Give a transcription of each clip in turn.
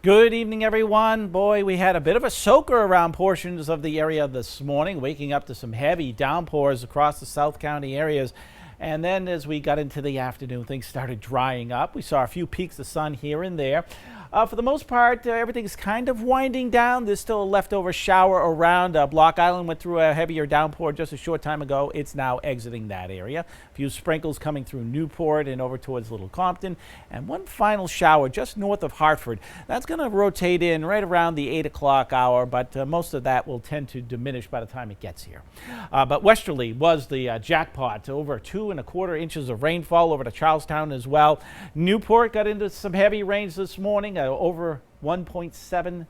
Good evening, everyone. Boy, we had a bit of a soaker around portions of the area this morning, waking up to some heavy downpours across the South County areas. And then as we got into the afternoon, things started drying up. We saw a few peaks of sun here and there. For the most part, everything's kind of winding down. There's still a leftover shower around. Block Island went through a heavier downpour just a short time ago. It's now exiting that area. A few sprinkles coming through Newport and over towards Little Compton. And one final shower just north of Hartford. That's going to rotate in right around the 8 o'clock hour, but most of that will tend to diminish by the time it gets here. But westerly was the jackpot, over 2¼ inches of rainfall over to Charlestown as well. Newport got into some heavy rains this morning. Over 1.75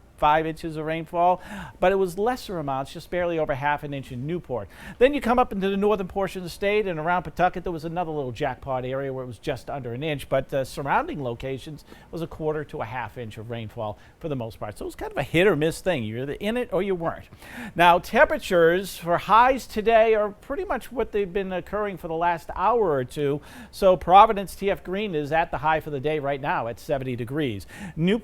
inches of rainfall, but it was lesser amounts, just barely over ½ an inch in Newport. Then you come up into the northern portion of the state, and around Pawtucket there was another little jackpot area where it was just under an inch, but surrounding locations was 1/4 to ½ inch of rainfall for the most part. So it was kind of a hit or miss thing. You're either in it or you weren't. Now, temperatures for highs today are pretty much what they've been occurring for the last hour or two. So Providence, TF Green is at the high for the day right now at 70 degrees. New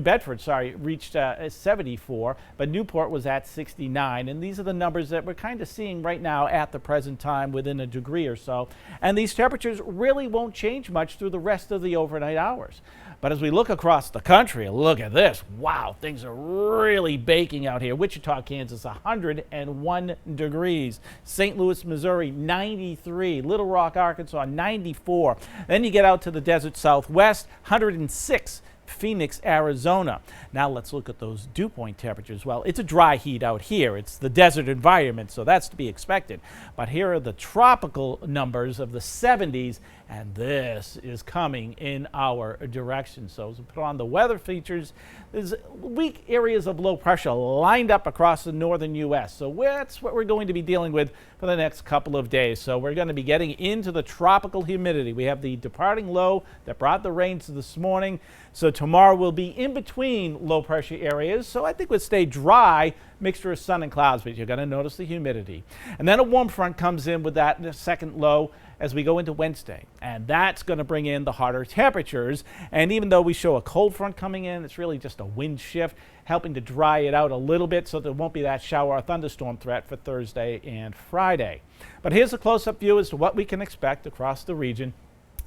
Bedford, reached 74, but Newport was at 69, and these are the numbers that we're kind of seeing right now at the present time, within a degree or so. And these temperatures really won't change much through the rest of the overnight hours. But as we look across the country, look at this. Wow, things are really baking out here. Wichita, Kansas, 101 degrees. St. Louis, Missouri, 93. Little Rock, Arkansas, 94. Then you get out to the desert Southwest, 106. Phoenix, Arizona. Now let's look at those dew point temperatures. Well, it's a dry heat out here. It's the desert environment, so that's to be expected. But here are the tropical numbers of the 70s, and this is coming in our direction. So as we put on the weather features, there's weak areas of low pressure lined up across the northern U.S. So that's what we're going to be dealing with for the next couple of days. So we're going to be getting into the tropical humidity. We have the departing low that brought the rains this morning. So tomorrow we'll be in between low pressure areas. So I think we'll stay dry, mixture of sun and clouds, but you're going to notice the humidity. And then a warm front comes in with that second low as we go into Wednesday. And that's going to bring in the hotter temperatures. And even though we show a cold front coming in, it's really just a wind shift, helping to dry it out a little bit so there won't be that shower or thunderstorm threat for Thursday and Friday. But here's a close-up view as to what we can expect across the region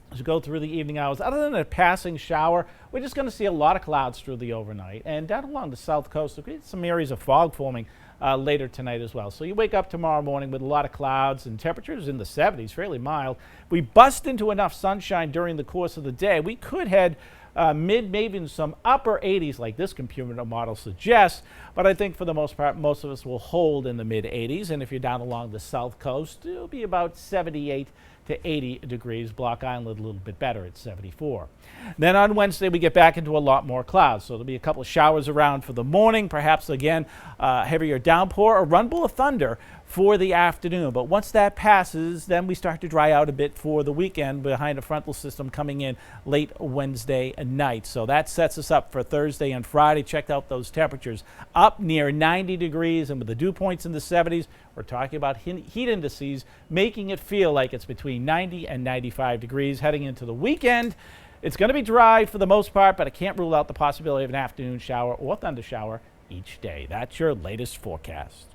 as we go through the evening hours. Other than a passing shower, we're just going to see a lot of clouds through the overnight. And down along the south coast, we get some areas of fog forming later tonight as well. So you wake up tomorrow morning with a lot of clouds and temperatures in the 70s, fairly mild. We bust into enough sunshine during the course of the day. We could head mid, maybe in some upper 80s like this computer model suggests, but I think for the most part, most of us will hold in the mid 80s. And if you're down along the south coast, it'll be about 78 to 80 degrees. Block Island a little bit better at 74. Then on Wednesday, we get back into a lot more clouds. So there'll be a couple of showers around for the morning, perhaps again, heavier downpour, a rumble of thunder for the afternoon. But once that passes, then we start to dry out a bit for the weekend behind a frontal system coming in late Wednesday night. So that sets us up for Thursday and Friday. Check out those temperatures up near 90 degrees, and with the dew points in the 70s, we're talking about heat indices making it feel like it's between 90 and 95 degrees heading into the weekend. It's going to be dry for the most part, but I can't rule out the possibility of an afternoon shower or thunder shower each day. That's your latest forecast.